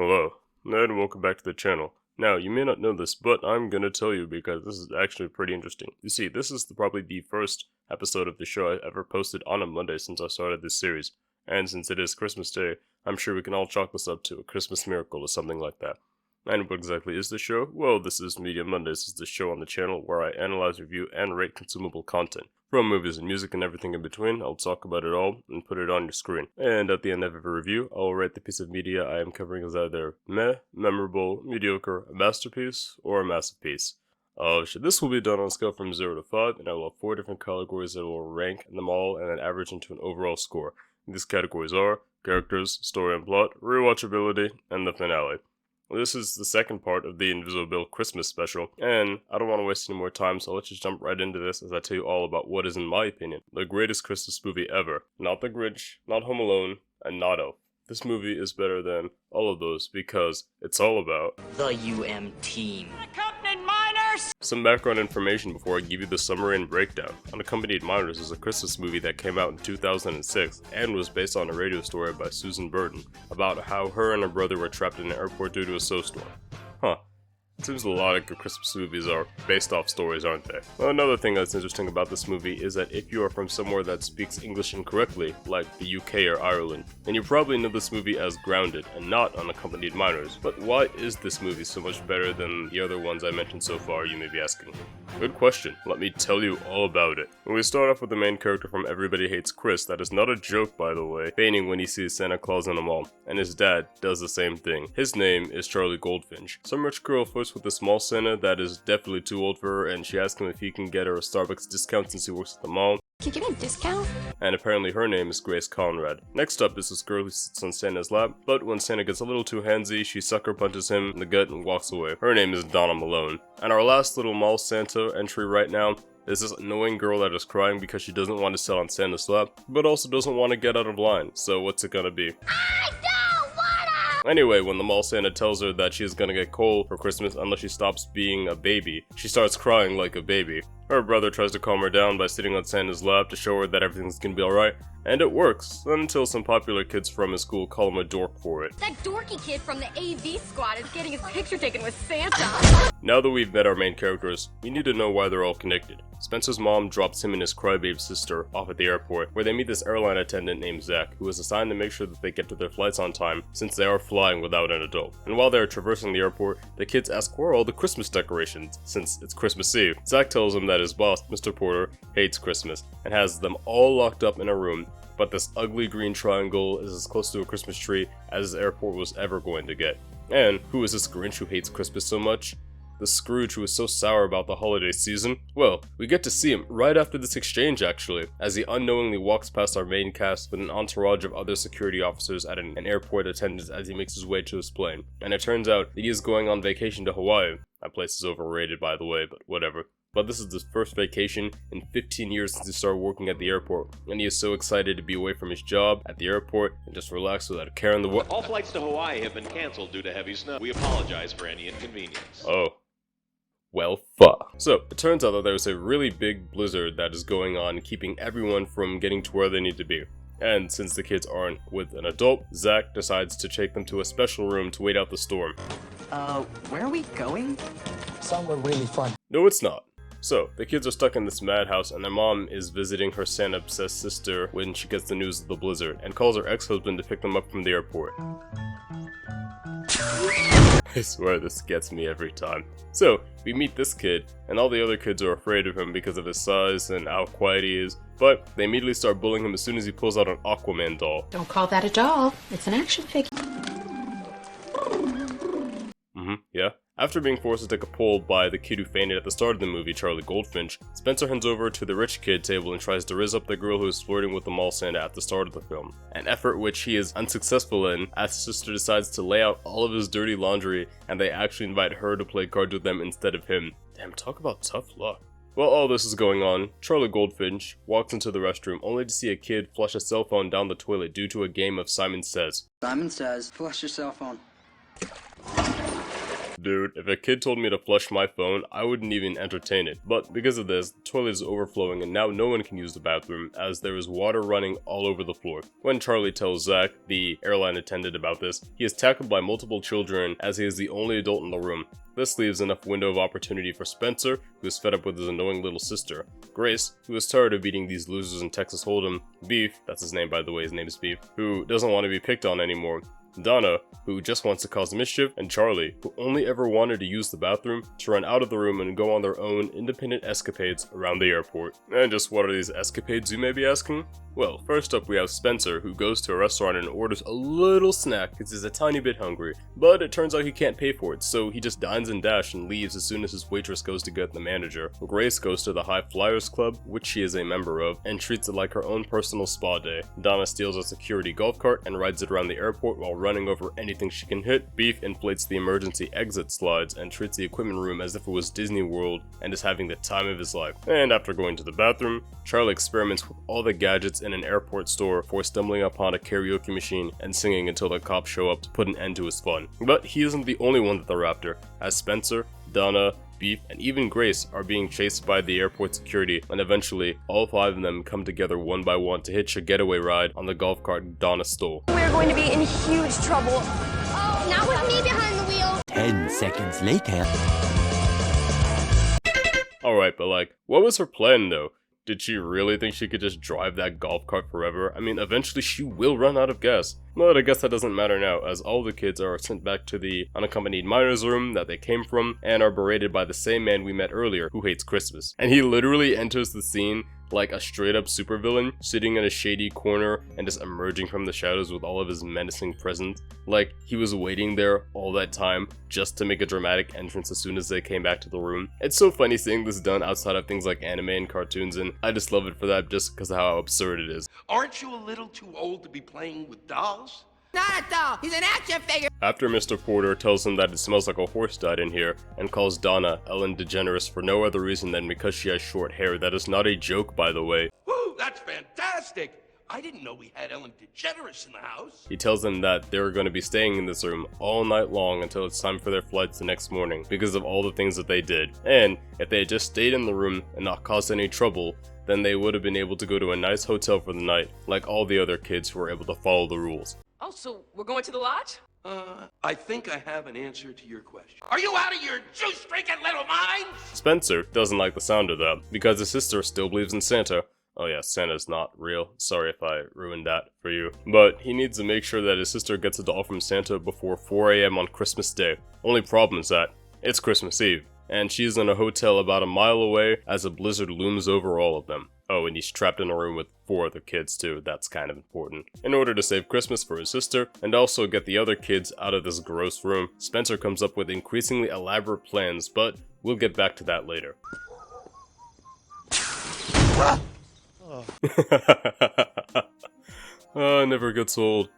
Hello, and welcome back to the channel. Now, you may not know this, but I'm gonna tell you because this is actually pretty interesting. You see, this is probably the first episode of the show I ever posted on a Monday since I started this series. And since it is Christmas Day, I'm sure we can all chalk this up to a Christmas miracle or something like that. And what exactly is the show? Well, this is Media Mondays. This is the show on the channel where I analyze, review, and rate consumable content. From movies and music and everything in between, I'll talk about it all and put it on your screen. And at the end of every review, I'll rate the piece of media I am covering as either meh, memorable, mediocre, a masterpiece, or a masterpiece. This will be done on a scale from 0 to 5, and I will have 4 different categories that will rank them all and then average into an overall score. These categories are characters, story and plot, rewatchability, and the finale. This is the second part of the Inviso Christmas special, and I don't want to waste any more time, so let's just jump right into this as I tell you all about what is, in my opinion, the greatest Christmas movie ever. Not The Grinch, not Home Alone, and not Elf. This movie is better than all of those because it's all about the UM team. Unaccompanied Minors! Some background information before I give you the summary and breakdown. Unaccompanied Minors is a Christmas movie that came out in 2006 and was based on a radio story by Susan Burton about how her and her brother were trapped in an airport due to a snowstorm. Huh. Seems a lot of good Christmas movies are based off stories, aren't they? Well, another thing that's interesting about this movie is that if you are from somewhere that speaks English incorrectly, like the UK or Ireland, then you probably know this movie as Grounded and not Unaccompanied Minors. But why is this movie so much better than the other ones I mentioned so far, you may be asking? Good question. Let me tell you all about it. We start off with the main character from Everybody Hates Chris, that is not a joke by the way, fainting when he sees Santa Claus in the mall, and his dad does the same thing. His name is Charlie Goldfinch. Some rich girl flirts with a small Santa that is definitely too old for her, and she asks him if he can get her a Starbucks discount since he works at the mall. Can you give me a discount? And apparently her name is Grace Conrad. Next up is this girl who sits on Santa's lap, but when Santa gets a little too handsy, she sucker punches him in the gut and walks away. Her name is Donna Malone. And our last little mall Santa entry right now is this annoying girl that is crying because she doesn't want to sit on Santa's lap, but also doesn't want to get out of line. So what's it gonna be? Anyway, when the mall Santa tells her that she is gonna get coal for Christmas unless she stops being a baby, she starts crying like a baby. Her brother tries to calm her down by sitting on Santa's lap to show her that everything's gonna be alright, and it works, until some popular kids from his school call him a dork for it. That dorky kid from the AV squad is getting his picture taken with Santa. Now that we've met our main characters, we need to know why they're all connected. Spencer's mom drops him and his crybabe sister off at the airport, where they meet this airline attendant named Zach, who is assigned to make sure that they get to their flights on time, since they are flying without an adult. And while they are traversing the airport, the kids ask where are all the Christmas decorations, since it's Christmas Eve. Zach tells them that his boss, Mr. Porter, hates Christmas, and has them all locked up in a room, but this ugly green triangle is as close to a Christmas tree as the airport was ever going to get. And who is this Grinch who hates Christmas so much? The Scrooge who is so sour about the holiday season? Well, we get to see him right after this exchange actually, as he unknowingly walks past our main cast with an entourage of other security officers at an airport attendant as he makes his way to his plane. And it turns out that he is going on vacation to Hawaii. That place is overrated by the way, but whatever. But this is his first vacation in 15 years since he started working at the airport, and he is so excited to be away from his job at the airport and just relax without a care in the world. All flights to Hawaii have been canceled due to heavy snow. We apologize for any inconvenience. Oh. Well, fuck. So, it turns out that there's a really big blizzard that is going on, keeping everyone from getting to where they need to be. And since the kids aren't with an adult, Zach decides to take them to a special room to wait out the storm. Where are we going? Somewhere really fun. No, it's not. So, the kids are stuck in this madhouse and their mom is visiting her Santa-obsessed sister when she gets the news of the blizzard and calls her ex-husband to pick them up from the airport. I swear this gets me every time. So, we meet this kid, and all the other kids are afraid of him because of his size and how quiet he is, but they immediately start bullying him as soon as he pulls out an Aquaman doll. Don't call that a doll. It's an action figure. Yeah. After being forced to take a poll by the kid who fainted at the start of the movie, Charlie Goldfinch, Spencer hands over to the rich kid table and tries to rizz up the girl who is flirting with the mall Santa at the start of the film. An effort which he is unsuccessful in, as his sister decides to lay out all of his dirty laundry and they actually invite her to play cards with them instead of him. Damn, talk about tough luck. While all this is going on, Charlie Goldfinch walks into the restroom only to see a kid flush a cell phone down the toilet due to a game of Simon Says. Simon Says, flush your cell phone. Dude, if a kid told me to flush my phone, I wouldn't even entertain it. But because of this, the toilet is overflowing and now no one can use the bathroom as there is water running all over the floor. When Charlie tells Zach, the airline attendant, about this, he is tackled by multiple children as he is the only adult in the room. This leaves enough window of opportunity for Spencer, who is fed up with his annoying little sister, Grace, who is tired of beating these losers in Texas Hold'em, Beef, that's his name by the way, his name is Beef, who doesn't want to be picked on anymore, Donna, who just wants to cause mischief, and Charlie, who only ever wanted to use the bathroom to run out of the room and go on their own independent escapades around the airport. And just what are these escapades, you may be asking? Well, first up we have Spencer, who goes to a restaurant and orders a little snack because he's a tiny bit hungry, but it turns out he can't pay for it, so he just dines and dash and leaves as soon as his waitress goes to get the manager. Grace goes to the High Flyers Club, which she is a member of, and treats it like her own personal spa day. Donna steals a security golf cart and rides it around the airport while running over anything she can hit. Beef inflates the emergency exit slides and treats the equipment room as if it was Disney World and is having the time of his life. And after going to the bathroom, Charlie experiments with all the gadgets in an airport store before stumbling upon a karaoke machine and singing until the cops show up to put an end to his fun. But he isn't the only one that they're after, as Spencer, Donna, Beef, and even Grace are being chased by the airport security, and eventually all 5 of them come together one by one to hitch a getaway ride on the golf cart Donna stole. We're going to be in huge trouble. Oh, not with me behind the wheel. 10 seconds later. Alright, but like, what was her plan though? Did she really think she could just drive that golf cart forever? I mean, eventually she will run out of gas. But I guess that doesn't matter now, as all the kids are sent back to the unaccompanied minors room that they came from, and are berated by the same man we met earlier, who hates Christmas. And he literally enters the scene like a straight up supervillain, sitting in a shady corner and just emerging from the shadows with all of his menacing presence. Like, he was waiting there all that time just to make a dramatic entrance as soon as they came back to the room. It's so funny seeing this done outside of things like anime and cartoons, and I just love it for that just because of how absurd it is. Aren't you a little too old to be playing with dolls? Not a doll, he's an action figure. After Mr. Porter tells him that it smells like a horse died in here, and calls Donna Ellen DeGeneres for no other reason than because she has short hair. That is not a joke, by the way. Woo, that's fantastic! I didn't know we had Ellen DeGeneres in the house. He tells them that they're going to be staying in this room all night long until it's time for their flights the next morning because of all the things that they did. And if they had just stayed in the room and not caused any trouble, then they would have been able to go to a nice hotel for the night, like all the other kids who were able to follow the rules. Oh, so we're going to the lodge? I think I have an answer to your question. Are you out of your juice-drinking little mind? Spencer doesn't like the sound of that, because his sister still believes in Santa. Oh yeah, Santa's not real. Sorry if I ruined that for you. But he needs to make sure that his sister gets a doll from Santa before 4 AM on Christmas Day. Only problem is that it's Christmas Eve, and she's in a hotel about a mile away as a blizzard looms over all of them. Oh, and he's trapped in a room with 4 other kids too, that's kind of important. In order to save Christmas for his sister, and also get the other kids out of this gross room, Spencer comes up with increasingly elaborate plans, but we'll get back to that later. Never gets old.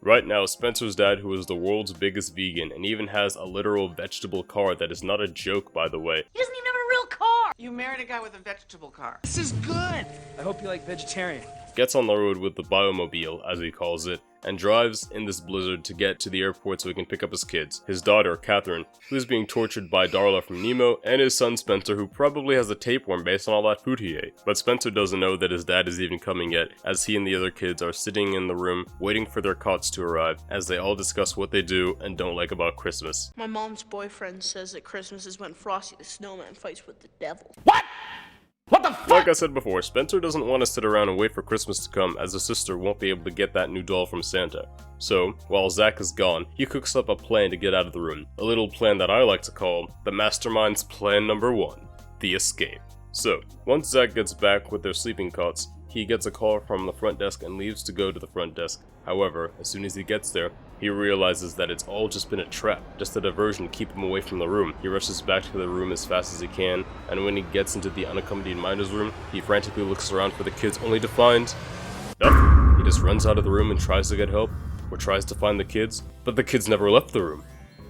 Right now, Spencer's dad, who is the world's biggest vegan, and even has a literal vegetable car that is not a joke, by the way. He doesn't even have a real car! You married a guy with a vegetable car. This is good. I hope you like vegetarian. Gets on the road with the biomobile, as he calls it, and drives in this blizzard to get to the airport so he can pick up his kids. His daughter, Catherine, who is being tortured by Darla from Nemo, and his son Spencer, who probably has a tapeworm based on all that food he ate. But Spencer doesn't know that his dad is even coming yet, as he and the other kids are sitting in the room waiting for their cots to arrive, as they all discuss what they do and don't like about Christmas. My mom's boyfriend says that Christmas is when Frosty the Snowman fights with the devil. What the fuck? Like I said before, Spencer doesn't want to sit around and wait for Christmas to come, as his sister won't be able to get that new doll from Santa. So, while Zach is gone, he cooks up a plan to get out of the room. A little plan that I like to call the Mastermind's Plan Number 1, the escape. So, once Zach gets back with their sleeping cots, he gets a call from the front desk and leaves to go to the front desk. However, as soon as he gets there, he realizes that it's all just been a trap, just a diversion to keep him away from the room. He rushes back to the room as fast as he can, and when he gets into the unaccompanied minors room, he frantically looks around for the kids only to find nothing. He just runs out of the room and tries to get help, or tries to find the kids, but the kids never left the room.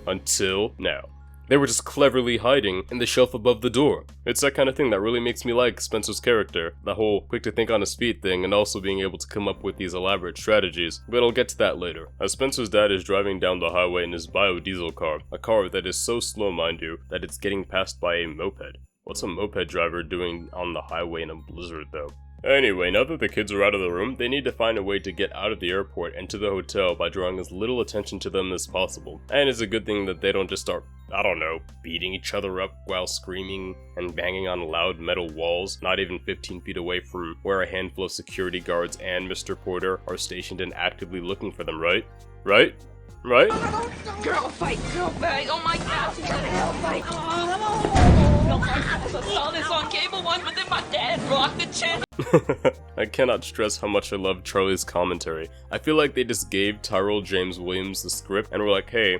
Until now. They were just cleverly hiding in the shelf above the door. It's that kind of thing that really makes me like Spencer's character, the whole quick to think on his feet thing, and also being able to come up with these elaborate strategies, but I'll get to that later. As Spencer's dad is driving down the highway in his biodiesel car, a car that is so slow, mind you, that it's getting passed by a moped. What's a moped driver doing on the highway in a blizzard though? Anyway, now that the kids are out of the room, they need to find a way to get out of the airport and to the hotel by drawing as little attention to them as possible. And it's a good thing that they don't just start, I don't know, beating each other up while screaming and banging on loud metal walls, not even 15 feet away from where a handful of security guards and Mr. Porter are stationed and actively looking for them, right? Right? Right? Girl fight, oh my god, girl fight. I saw this on cable one, but then my dad blocked the channel. I cannot stress how much I love Charlie's commentary. I feel like they just gave Tyrell James Williams the script and were like, hey,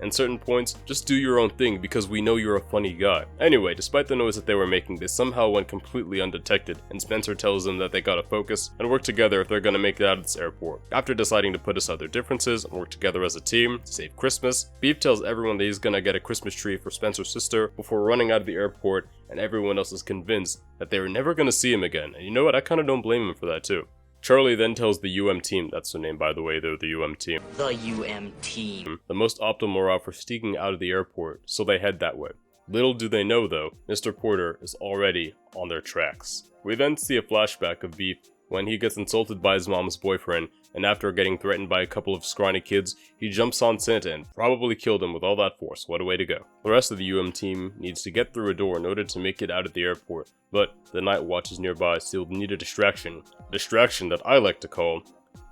in certain points, just do your own thing because we know you're a funny guy. Anyway, despite the noise that they were making, they somehow went completely undetected, and Spencer tells them that they gotta focus and work together if they're gonna make it out of this airport. After deciding to put aside their differences and work together as a team to save Christmas, Beef tells everyone that he's gonna get a Christmas tree for Spencer's sister before running out of the airport, and everyone else is convinced that they were never gonna see him again. And you know what? I kinda don't blame him for that too. Charlie then tells the UM team, that's their name by the way, they're the UM team. The UM team. The most optimal route for sneaking out of the airport, so they head that way. Little do they know though, Mr. Porter is already on their tracks. We then see a flashback of Beef when he gets insulted by his mom's boyfriend, and after getting threatened by a couple of scrawny kids, he jumps on Santa and probably killed him with all that force. What a way to go. The rest of the UM team needs to get through a door in order to make it out of the airport, but the night watch is nearby, so they'll need a distraction. A distraction that I like to call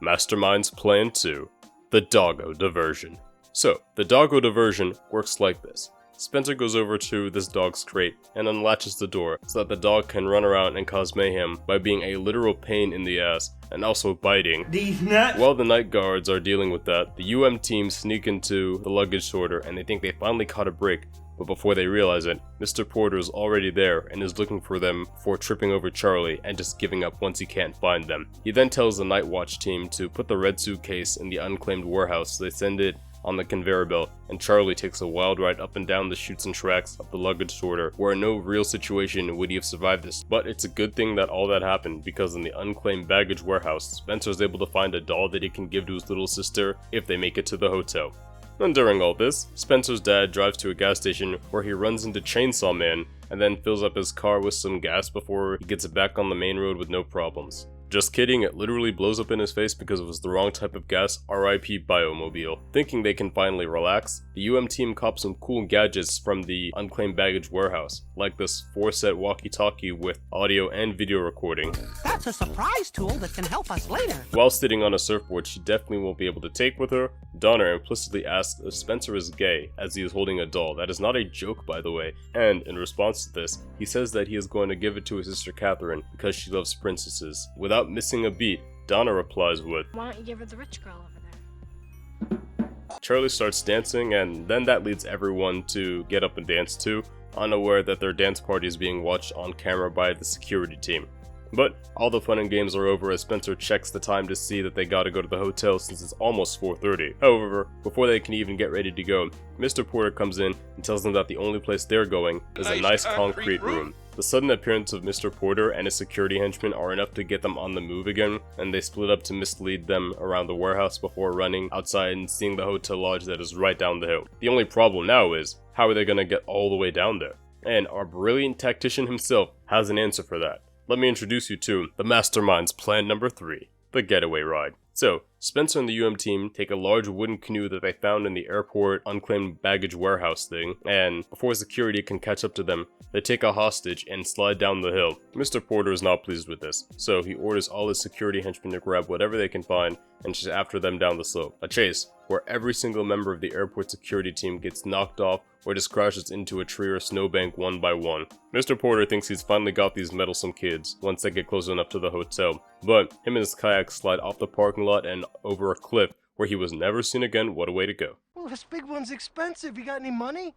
Mastermind's Plan 2, the Doggo Diversion. So, the Doggo Diversion works like this. Spencer goes over to this dog's crate and unlatches the door so that the dog can run around and cause mayhem by being a literal pain in the ass and also biting. These nuts. While the night guards are dealing with that, the UM team sneak into the luggage sorter and they think they finally caught a break, but before they realize it, Mr. Porter is already there and is looking for them before tripping over Charlie and just giving up once he can't find them. He then tells the night watch team to put the red suitcase in the unclaimed warehouse, so they send it on the conveyor belt, and Charlie takes a wild ride up and down the chutes and tracks of the luggage sorter, where in no real situation would he have survived this. But it's a good thing that all that happened, because in the unclaimed baggage warehouse, Spencer is able to find a doll that he can give to his little sister if they make it to the hotel. And during all this, Spencer's dad drives to a gas station where he runs into Chainsaw Man, and then fills up his car with some gas before he gets it back on the main road with no problems. Just kidding, it literally blows up in his face because it was the wrong type of gas, RIP Biomobile. Thinking they can finally relax, the UM team cops some cool gadgets from the unclaimed baggage warehouse, like this 4-set walkie-talkie with audio and video recording. That's a surprise tool that can help us later. While sitting on a surfboard she definitely won't be able to take with her, Donner implicitly asks if Spencer is gay as he is holding a doll. That is not a joke, by the way, and in response to this, he says that he is going to give it to his sister Catherine because she loves princesses. Without missing a beat, Donna replies with, Why don't you give her the rich girl over there? Charlie starts dancing, and then that leads everyone to get up and dance too, unaware that their dance party is being watched on camera by the security team. But all the fun and games are over as Spencer checks the time to see that they gotta go to the hotel since it's almost 4:30. However, before they can even get ready to go, Mr. Porter comes in and tells them that the only place they're going is a nice concrete room. The sudden appearance of Mr. Porter and his security henchmen are enough to get them on the move again, and they split up to mislead them around the warehouse before running outside and seeing the hotel lodge that is right down the hill. The only problem now is, how are they gonna get all the way down there? And our brilliant tactician himself has an answer for that. Let me introduce you to the Mastermind's Plan Number 3, the getaway ride. So, Spencer and the UM team take a large wooden canoe that they found in the airport unclaimed baggage warehouse thing, and before security can catch up to them, they take a hostage and slide down the hill. Mr. Porter is not pleased with this, so he orders all his security henchmen to grab whatever they can find and chase after them down the slope. A chase where every single member of the airport security team gets knocked off or just crashes into a tree or snowbank one by one. Mr. Porter thinks he's finally got these meddlesome kids once they get close enough to the hotel, but him and his kayak slide off the parking lot and over a cliff where he was never seen again. What a way to go. Oh, this big one's expensive. You got any money?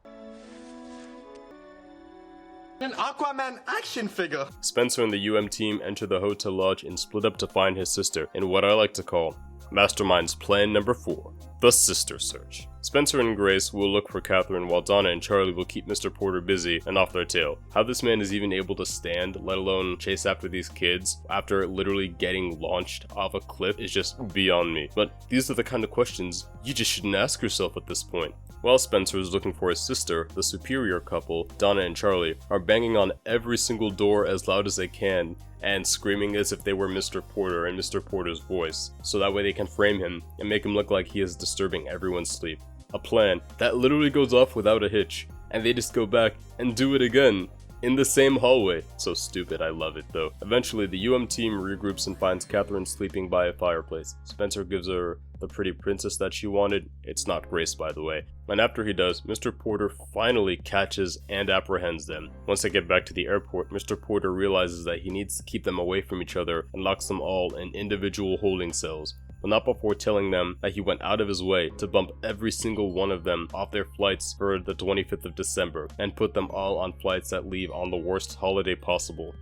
An Aquaman action figure. Spencer and the UM team enter the hotel lodge and split up to find his sister in what I like to call Mastermind's Plan Number 4, The Sister Search. Spencer and Grace will look for Catherine while Donna and Charlie will keep Mr. Porter busy and off their tail. How this man is even able to stand, let alone chase after these kids, after literally getting launched off a cliff is just beyond me. But these are the kind of questions you just shouldn't ask yourself at this point. While Spencer is looking for his sister, the superior couple, Donna and Charlie, are banging on every single door as loud as they can and screaming as if they were Mr. Porter and Mr. Porter's voice, so that way they can frame him and make him look like he is disturbing everyone's sleep. A plan that literally goes off without a hitch, and they just go back and do it again in the same hallway. So stupid, I love it though. Eventually, the UM team regroups and finds Catherine sleeping by a fireplace. Spencer gives her the pretty princess that she wanted. It's not Grace, by the way. And after he does, Mr. Porter finally catches and apprehends them. Once they get back to the airport, Mr. Porter realizes that he needs to keep them away from each other and locks them all in individual holding cells, but not before telling them that he went out of his way to bump every single one of them off their flights for the 25th of December and put them all on flights that leave on the worst holiday possible,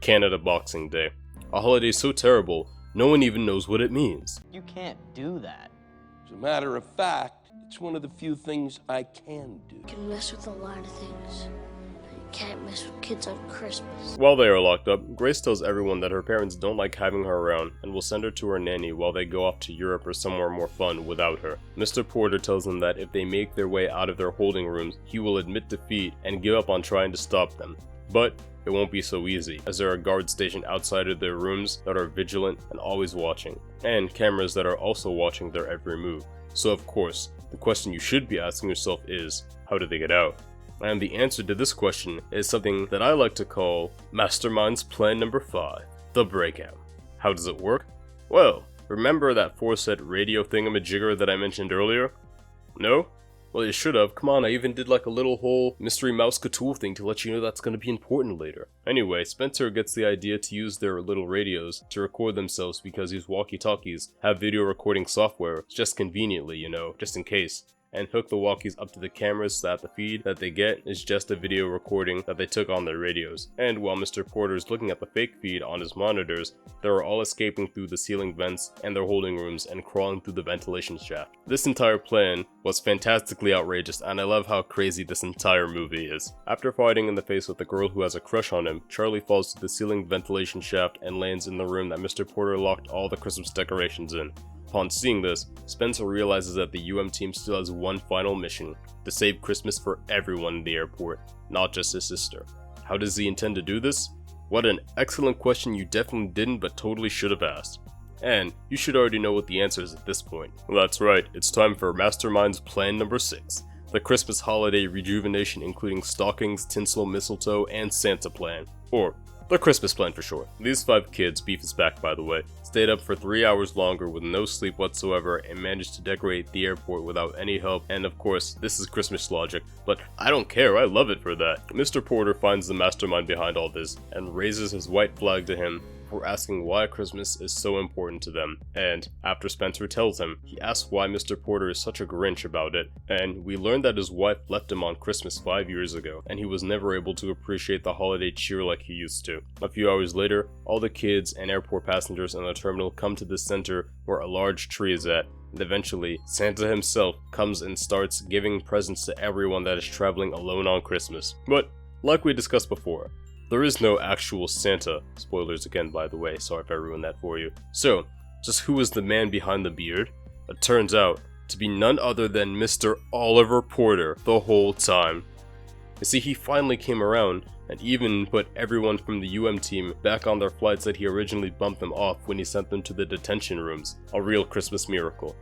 Canada Boxing Day. A holiday so terrible, no one even knows what it means. You can't do that. As a matter of fact, it's one of the few things I can do. You can mess with a lot of things. You can't mess with kids on Christmas. While they are locked up, Grace tells everyone that her parents don't like having her around and will send her to her nanny while they go off to Europe or somewhere more fun without her. Mr. Porter tells them that if they make their way out of their holding rooms, he will admit defeat and give up on trying to stop them. But it won't be so easy, as there are guards stationed outside of their rooms that are vigilant and always watching, and cameras that are also watching their every move. So of course, the question you should be asking yourself is, how did they get out? And the answer to this question is something that I like to call Mastermind's Plan Number 5, the breakout. How does it work? Well, remember that 4-set radio thingamajigger that I mentioned earlier? No? Well, you should have. Come on, I even did like a little whole mystery mouse Cthulhu thing to let you know that's going to be important later. Anyway, Spencer gets the idea to use their little radios to record themselves because these walkie-talkies have video recording software just conveniently, you know, just in case, and hook the walkies up to the cameras so that the feed that they get is just a video recording that they took on their radios. And while Mr. Porter is looking at the fake feed on his monitors, they are all escaping through the ceiling vents and their holding rooms and crawling through the ventilation shaft. This entire plan was fantastically outrageous, and I love how crazy this entire movie is. After fighting in the face with the girl who has a crush on him, Charlie falls to the ceiling ventilation shaft and lands in the room that Mr. Porter locked all the Christmas decorations in. Upon seeing this, Spencer realizes that the UM team still has one final mission, to save Christmas for everyone in the airport, not just his sister. How does he intend to do this? What an excellent question you definitely didn't but totally should have asked. And you should already know what the answer is at this point. Well, that's right, it's time for Mastermind's Plan Number 6, the Christmas holiday rejuvenation including stockings, tinsel, mistletoe, and Santa plan. Or the Christmas plan for short. These 5 kids, beef is back by the way, stayed up for 3 hours longer with no sleep whatsoever and managed to decorate the airport without any help, and of course, this is Christmas logic, but I don't care, I love it for that. Mr. Porter finds the mastermind behind all this and raises his white flag to him for asking why Christmas is so important to them, and after Spencer tells him, he asks why Mr. Porter is such a Grinch about it, and we learn that his wife left him on Christmas 5 years ago, and he was never able to appreciate the holiday cheer like he used to. A few hours later, all the kids and airport passengers in the terminal come to the center where a large tree is at, and eventually, Santa himself comes and starts giving presents to everyone that is traveling alone on Christmas. But, like we discussed before, there is no actual Santa. Spoilers again, by the way, sorry if I ruined that for you. So, just who is the man behind the beard? It turns out to be none other than Mr. Oliver Porter the whole time. You see, he finally came around and even put everyone from the UM team back on their flights that he originally bumped them off when he sent them to the detention rooms. A real Christmas miracle.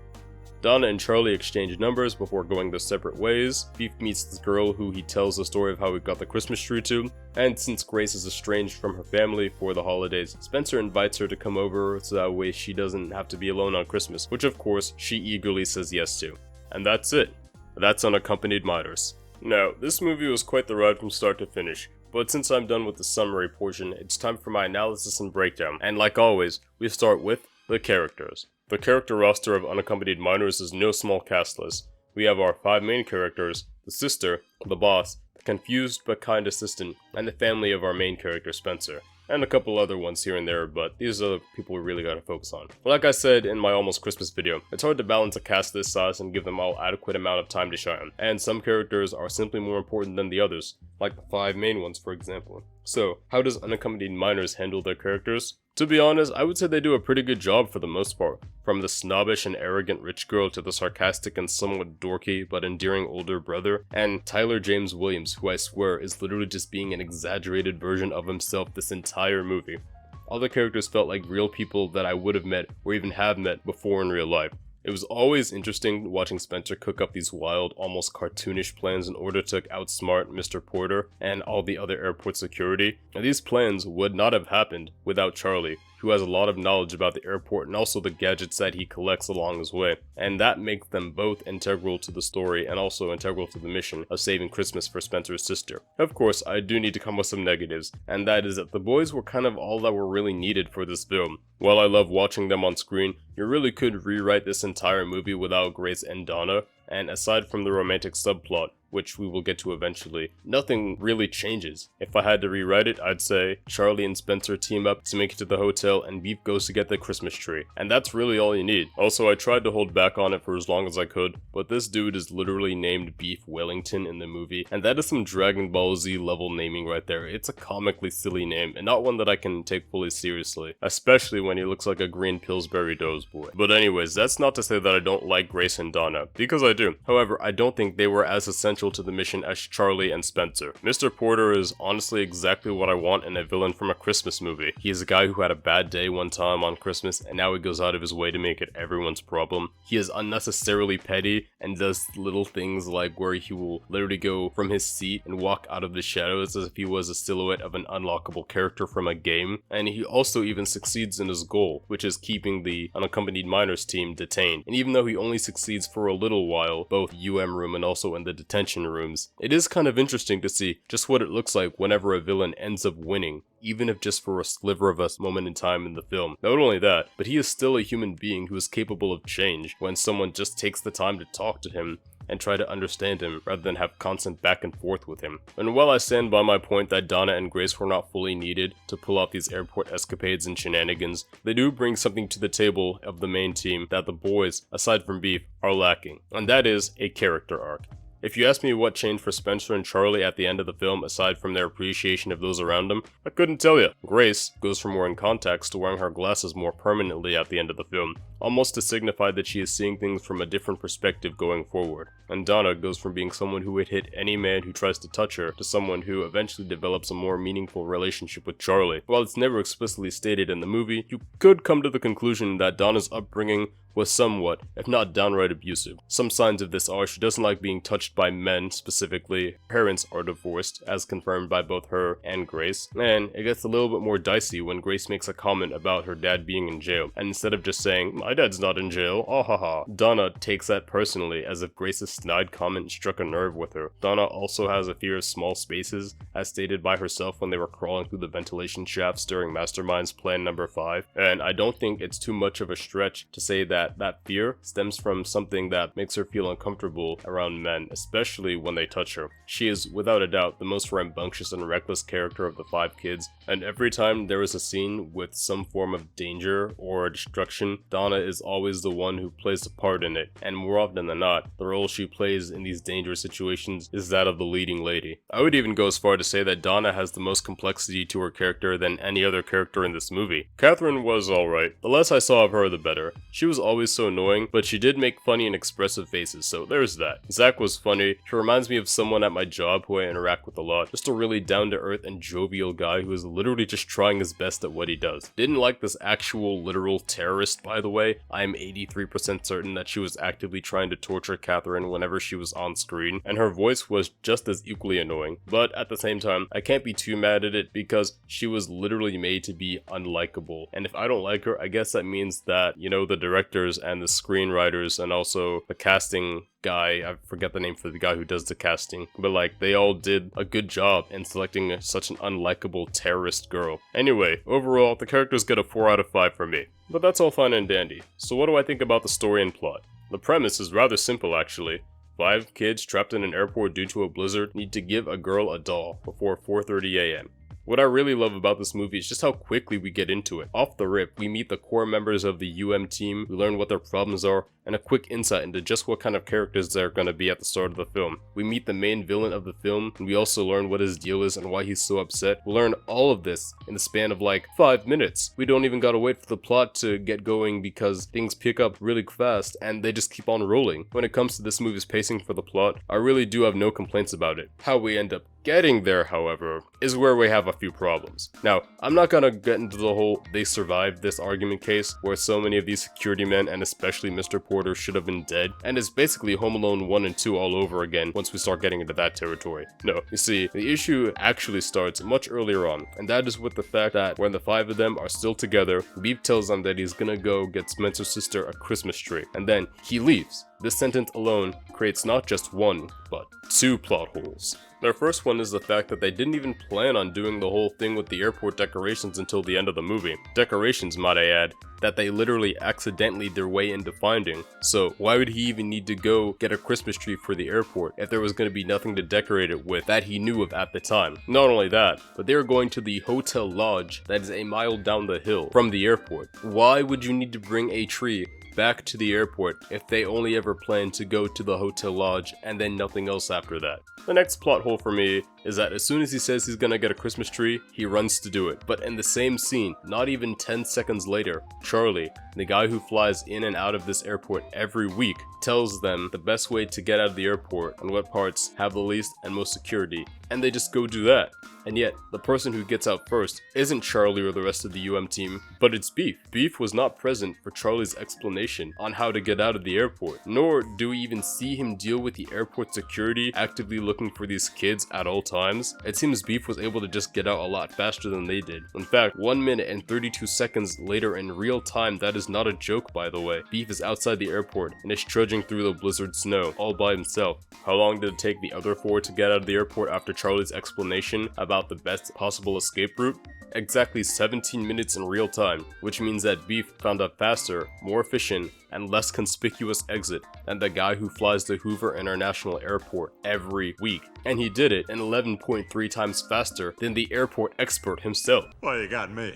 Donna and Charlie exchange numbers before going their separate ways. Beef meets this girl who he tells the story of how he got the Christmas tree to, and since Grace is estranged from her family for the holidays, Spencer invites her to come over so that way she doesn't have to be alone on Christmas, which of course she eagerly says yes to. And that's it. That's Unaccompanied Minors. Now, this movie was quite the ride from start to finish, but since I'm done with the summary portion, it's time for my analysis and breakdown, and like always, we start with the characters. The character roster of Unaccompanied Minors is no small cast list. We have our 5 main characters, the sister, the boss, the confused but kind assistant, and the family of our main character Spencer. and a couple other ones here and there, but these are the people we really gotta focus on. Like I said in my Almost Christmas video, it's hard to balance a cast this size and give them all adequate amount of time to shine, and some characters are simply more important than the others, like the 5 main ones for example. So, how does Unaccompanied Minors handle their characters? To be honest, I would say they do a pretty good job for the most part. From the snobbish and arrogant rich girl to the sarcastic and somewhat dorky but endearing older brother, and Tyler James Williams, who I swear is literally just being an exaggerated version of himself this entire movie. All the characters felt like real people that I would have met or even have met before in real life. It was always interesting watching Spencer cook up these wild, almost cartoonish plans in order to outsmart Mr. Porter and all the other airport security. And these plans would not have happened without Charlie, who has a lot of knowledge about the airport and also the gadgets that he collects along his way. And that makes them both integral to the story and also integral to the mission of saving Christmas for Spencer's sister. Of course, I do need to come with some negatives, and that is that the boys were kind of all that were really needed for this film. While I love watching them on screen, you really could rewrite this entire movie without Grace and Donna, and aside from the romantic subplot, which we will get to eventually, nothing really changes. If I had to rewrite it, I'd say Charlie and Spencer team up to make it to the hotel and Beef goes to get the Christmas tree. And that's really all you need. Also, I tried to hold back on it for as long as I could, but this dude is literally named Beef Wellington in the movie, and that is some Dragon Ball Z level naming right there. It's a comically silly name, and not one that I can take fully seriously, especially when he looks like a green Pillsbury Doughs boy. But anyways, that's not to say that I don't like Grace and Donna, because I do. However, I don't think they were as essential to the mission as Charlie and Spencer. Mr. Porter is honestly exactly what I want in a villain from a Christmas movie. He is a guy who had a bad day one time on Christmas and now he goes out of his way to make it everyone's problem. He is unnecessarily petty and does little things like where he will literally go from his seat and walk out of the shadows as if he was a silhouette of an unlockable character from a game. And he also even succeeds in his goal, which is keeping the Unaccompanied Minors team detained. And even though he only succeeds for a little while, both UM room and also in the detention rooms, it is kind of interesting to see just what it looks like whenever a villain ends up winning, even if just for a sliver of a moment in time in the film. Not only that, but he is still a human being who is capable of change when someone just takes the time to talk to him and try to understand him rather than have constant back and forth with him. And while I stand by my point that Donna and Grace were not fully needed to pull off these airport escapades and shenanigans, they do bring something to the table of the main team that the boys, aside from Beef, are lacking, and that is a character arc. If you ask me what changed for Spencer and Charlie at the end of the film aside from their appreciation of those around them, I couldn't tell you. Grace goes from wearing contacts to wearing her glasses more permanently at the end of the film, almost to signify that she is seeing things from a different perspective going forward. And Donna goes from being someone who would hit any man who tries to touch her to someone who eventually develops a more meaningful relationship with Charlie. While it's never explicitly stated in the movie, you could come to the conclusion that Donna's upbringing was somewhat, if not downright abusive. Some signs of this are she doesn't like being touched by men, specifically. Parents are divorced, as confirmed by both her and Grace. And it gets a little bit more dicey when Grace makes a comment about her dad being in jail. And instead of just saying, "My dad's not in jail, ah ha ha," Donna takes that personally as if Grace's snide comment struck a nerve with her. Donna also has a fear of small spaces, as stated by herself when they were crawling through the ventilation shafts during Mastermind's Plan Number 5. And I don't think it's too much of a stretch to say that fear stems from something that makes her feel uncomfortable around men, especially when they touch her. She is, without a doubt, the most rambunctious and reckless character of the 5 kids, and every time there is a scene with some form of danger or destruction, Donna is always the one who plays a part in it, and more often than not, the role she plays in these dangerous situations is that of the leading lady. I would even go as far to say that Donna has the most complexity to her character than any other character in this movie. Catherine was alright. The less I saw of her, the better. She was always so annoying, but she did make funny and expressive faces, so there's that. Zach was funny. She reminds me of someone at my job who I interact with a lot. Just a really down-to-earth and jovial guy who is literally just trying his best at what he does. Didn't like this actual literal terrorist, by the way. I'm 83% certain that she was actively trying to torture Catherine whenever she was on screen, and her voice was just as equally annoying. But at the same time, I can't be too mad at it because she was literally made to be unlikable. And if I don't like her, I guess that means that, you know, the directors and the screenwriters and also the casting guy, I forget the name for the guy who does the casting, but like they all did a good job in selecting such an unlikable terrorist girl. Anyway, overall, the characters get a 4 out of 5 for me. But that's all fine and dandy. So what do I think about the story and plot? The premise is rather simple actually. 5 kids trapped in an airport due to a blizzard need to give a girl a doll before 4:30 a.m. What I really love about this movie is just how quickly we get into it. Off the rip, we meet the core members of the UM team, we learn what their problems are, and a quick insight into just what kind of characters they're going to be at the start of the film. We meet the main villain of the film, and we also learn what his deal is and why he's so upset. We learn all of this in the span of like 5 minutes. We don't even gotta wait for the plot to get going because things pick up really fast and they just keep on rolling. When it comes to this movie's pacing for the plot, I really do have no complaints about it. How we end up getting there, however, is where we have a few problems. Now, I'm not gonna get into the whole they survived this argument case where so many of these security men and especially Mr. Porter should have been dead, and it's basically Home Alone 1 and 2 all over again once we start getting into that territory. No, you see, the issue actually starts much earlier on, and that is with the fact that when the 5 of them are still together, Beef tells them that he's gonna go get Spencer's sister a Christmas tree, and then he leaves. This sentence alone creates not just 1, but 2 plot holes. Their first one is the fact that they didn't even plan on doing the whole thing with the airport decorations until the end of the movie. Decorations, might I add, that they literally accidentally their way into finding. So why would he even need to go get a Christmas tree for the airport if there was going to be nothing to decorate it with that he knew of at the time? Not only that, but they were going to the hotel lodge that is a mile down the hill from the airport. Why would you need to bring a tree back to the airport if they only ever plan to go to the hotel lodge and then nothing else after that? The next plot hole for me is that as soon as he says he's gonna get a Christmas tree, he runs to do it. But in the same scene, not even 10 seconds later, Charlie, the guy who flies in and out of this airport every week, tells them the best way to get out of the airport and what parts have the least and most security, and they just go do that. And yet, the person who gets out first isn't Charlie or the rest of the UM team, but it's Beef. Beef was not present for Charlie's explanation on how to get out of the airport, nor do we even see him deal with the airport security actively looking for these kids at all times. It seems Beef was able to just get out a lot faster than they did. In fact, 1 minute and 32 seconds later in real time, that is not a joke by the way, Beef is outside the airport and is trudging through the blizzard snow all by himself. How long did it take the other 4 to get out of the airport after Charlie's explanation about the best possible escape route? Exactly 17 minutes in real time, which means that Beef found a faster, more efficient, and less conspicuous exit than the guy who flies to Hoover International Airport every week. And he did it in 11.3 times faster than the airport expert himself. Well, you got me.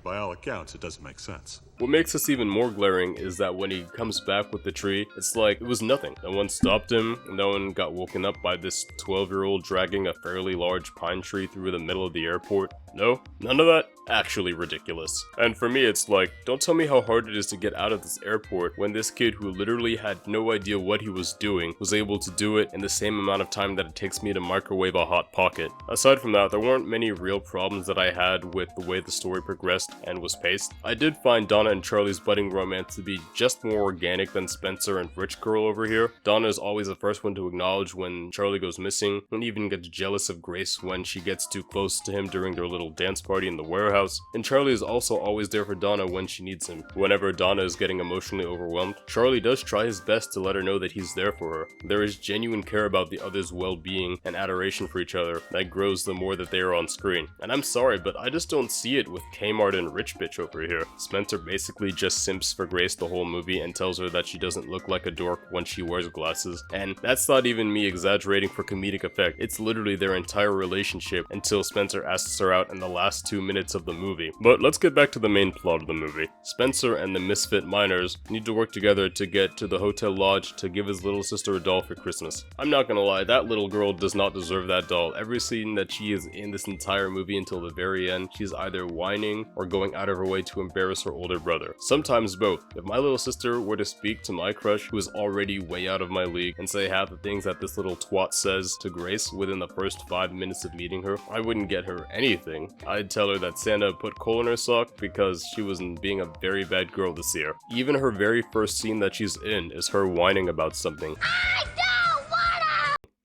By all accounts, it doesn't make sense. What makes this even more glaring is that when he comes back with the tree, it's like it was nothing. No one stopped him, no one got woken up by this 12-year-old dragging a fairly large pine tree through the middle of the airport. No, none of that. Actually ridiculous. And for me, it's like, don't tell me how hard it is to get out of this airport when this kid who literally had no idea what he was doing was able to do it in the same amount of time that it takes me to microwave a Hot Pocket. Aside from that, there weren't many real problems that I had with the way the story progressed and was paced. I did find Donna and Charlie's budding romance to be just more organic than Spencer and Rich Girl over here. Donna is always the first one to acknowledge when Charlie goes missing, and even gets jealous of Grace when she gets too close to him during their little dance party in the warehouse. And Charlie is also always there for Donna when she needs him. Whenever Donna is getting emotionally overwhelmed, Charlie does try his best to let her know that he's there for her. There is genuine care about the other's well-being and adoration for each other that grows the more that they are on screen. And I'm sorry, but I just don't see it with Kmart and Rich Bitch over here. Spencer basically just simps for Grace the whole movie and tells her that she doesn't look like a dork when she wears glasses. And that's not even me exaggerating for comedic effect. It's literally their entire relationship until Spencer asks her out in the last 2 minutes of the movie. But let's get back to the main plot of the movie. Spencer and the misfit minors need to work together to get to the hotel lodge to give his little sister a doll for Christmas. I'm not gonna lie, that little girl does not deserve that doll. Every scene that she is in this entire movie until the very end, she's either whining or going out of her way to embarrass her older brother. Sometimes both. If my little sister were to speak to my crush, who is already way out of my league, and say half the things that this little twat says to Grace within the first 5 minutes of meeting her, I wouldn't get her anything. I'd tell her that Santa put coal in her sock because she was being a very bad girl this year. Even her very first scene that she's in is her whining about something.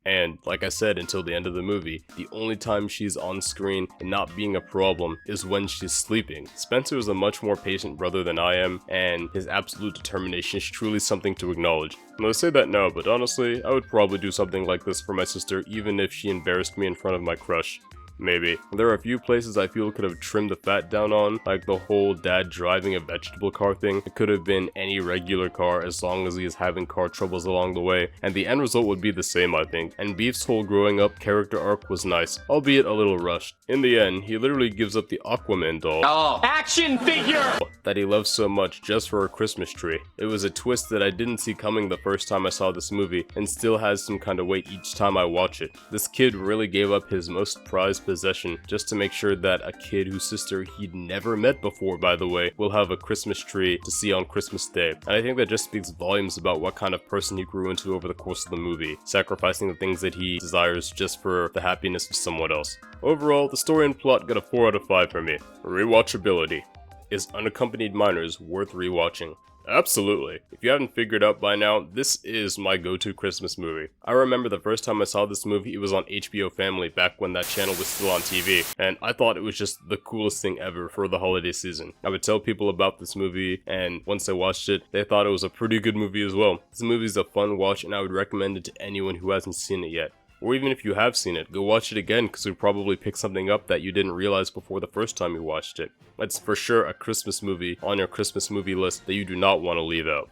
And like I said, until the end of the movie, the only time she's on screen and not being a problem is when she's sleeping. Spencer is a much more patient brother than I am, and his absolute determination is truly something to acknowledge. And I say that now, but honestly, I would probably do something like this for my sister even if she embarrassed me in front of my crush. Maybe. There are a few places I feel could have trimmed the fat down on, like the whole dad driving a vegetable car thing. It could have been any regular car as long as he is having car troubles along the way, and the end result would be the same, I think. And Beef's whole growing up character arc was nice, albeit a little rushed. In the end, he literally gives up the Aquaman doll Action figure! that he loves so much just for a Christmas tree. It was a twist that I didn't see coming the first time I saw this movie, and still has some kind of weight each time I watch it. This kid really gave up his most prized possession just to make sure that a kid whose sister he'd never met before, by the way, will have a Christmas tree to see on Christmas Day. And I think that just speaks volumes about what kind of person he grew into over the course of the movie, sacrificing the things that he desires just for the happiness of someone else. Overall, the story and plot got a 4 out of 5 for me. Rewatchability. Is Unaccompanied Minors worth rewatching? Absolutely. If you haven't figured out by now, this is my go-to Christmas movie. I remember the first time I saw this movie, it was on HBO Family back when that channel was still on TV, and I thought it was just the coolest thing ever for the holiday season. I would tell people about this movie, and once they watched it, they thought it was a pretty good movie as well. This movie is a fun watch, and I would recommend it to anyone who hasn't seen it yet. Or even if you have seen it, go watch it again because you'll probably pick something up that you didn't realize before the first time you watched it. It's for sure a Christmas movie on your Christmas movie list that you do not want to leave out.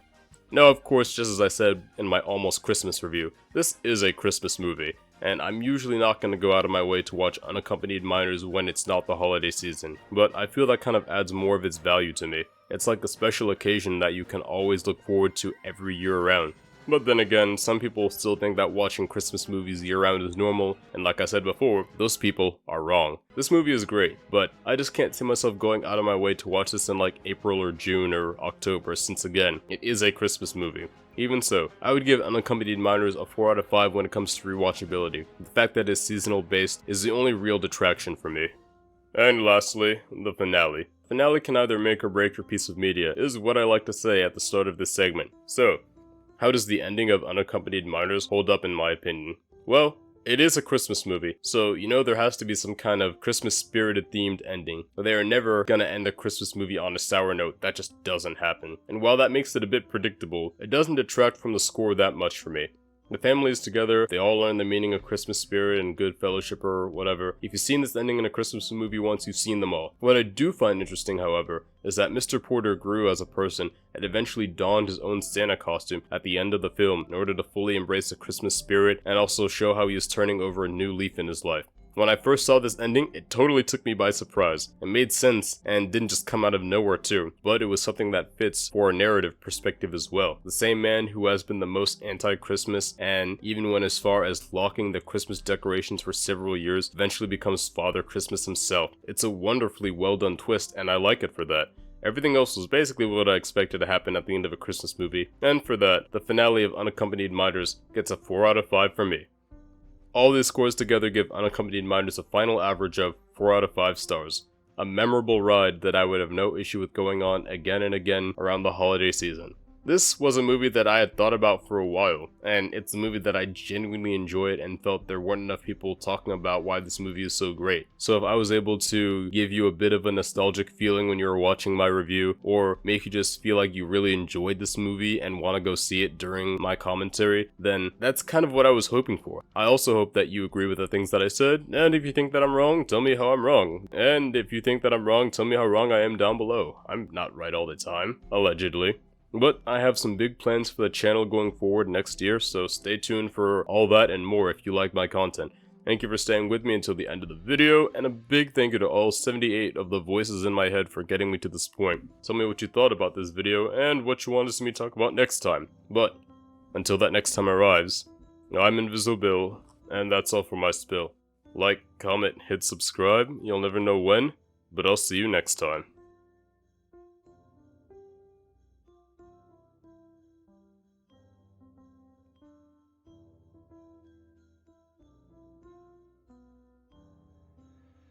Now, of course, just as I said in my almost Christmas review, this is a Christmas movie, and I'm usually not going to go out of my way to watch Unaccompanied Minors when it's not the holiday season, but I feel that kind of adds more of its value to me. It's like a special occasion that you can always look forward to every year around. But then again, some people still think that watching Christmas movies year-round is normal, and like I said before, those people are wrong. This movie is great, but I just can't see myself going out of my way to watch this in like April or June or October, since again, it is a Christmas movie. Even so, I would give Unaccompanied Minors a 4 out of 5 when it comes to rewatchability. The fact that it's seasonal based is the only real detraction for me. And lastly, the finale. Finale can either make or break your piece of media, is what I like to say at the start of this segment. So, how does the ending of Unaccompanied Minors hold up in my opinion? Well, it is a Christmas movie, so you know there has to be some kind of Christmas spirited themed ending. But they are never gonna end a Christmas movie on a sour note, that just doesn't happen. And while that makes it a bit predictable, it doesn't detract from the score that much for me. The family is together, they all learn the meaning of Christmas spirit and good fellowship or whatever. If you've seen this ending in a Christmas movie once, you've seen them all. What I do find interesting, however, is that Mr. Porter grew as a person and eventually donned his own Santa costume at the end of the film in order to fully embrace the Christmas spirit and also show how he is turning over a new leaf in his life. When I first saw this ending, it totally took me by surprise. It made sense and didn't just come out of nowhere too, but it was something that fits for a narrative perspective as well. The same man who has been the most anti-Christmas and even went as far as locking the Christmas decorations for several years eventually becomes Father Christmas himself. It's a wonderfully well done twist and I like it for that. Everything else was basically what I expected to happen at the end of a Christmas movie, and for that, the finale of Unaccompanied Minors gets a 4 out of 5 from me. All these scores together give Unaccompanied Minors a final average of 4 out of 5 stars. A memorable ride that I would have no issue with going on again and again around the holiday season. This was a movie that I had thought about for a while, and it's a movie that I genuinely enjoyed and felt there weren't enough people talking about why this movie is so great. So if I was able to give you a bit of a nostalgic feeling when you were watching my review, or make you just feel like you really enjoyed this movie and want to go see it during my commentary, then that's kind of what I was hoping for. I also hope that you agree with the things that I said, and if you think that I'm wrong, tell me how I'm wrong. And if you think that I'm wrong, tell me how wrong I am down below. I'm not right all the time, allegedly. But I have some big plans for the channel going forward next year, so stay tuned for all that and more if you like my content. Thank you for staying with me until the end of the video, and a big thank you to all 78 of the voices in my head for getting me to this point. Tell me what you thought about this video, and what you want to see me talk about next time. But, until that next time arrives, I'm Inviso, and that's all for my spill. Like, comment, hit subscribe, you'll never know when, but I'll see you next time.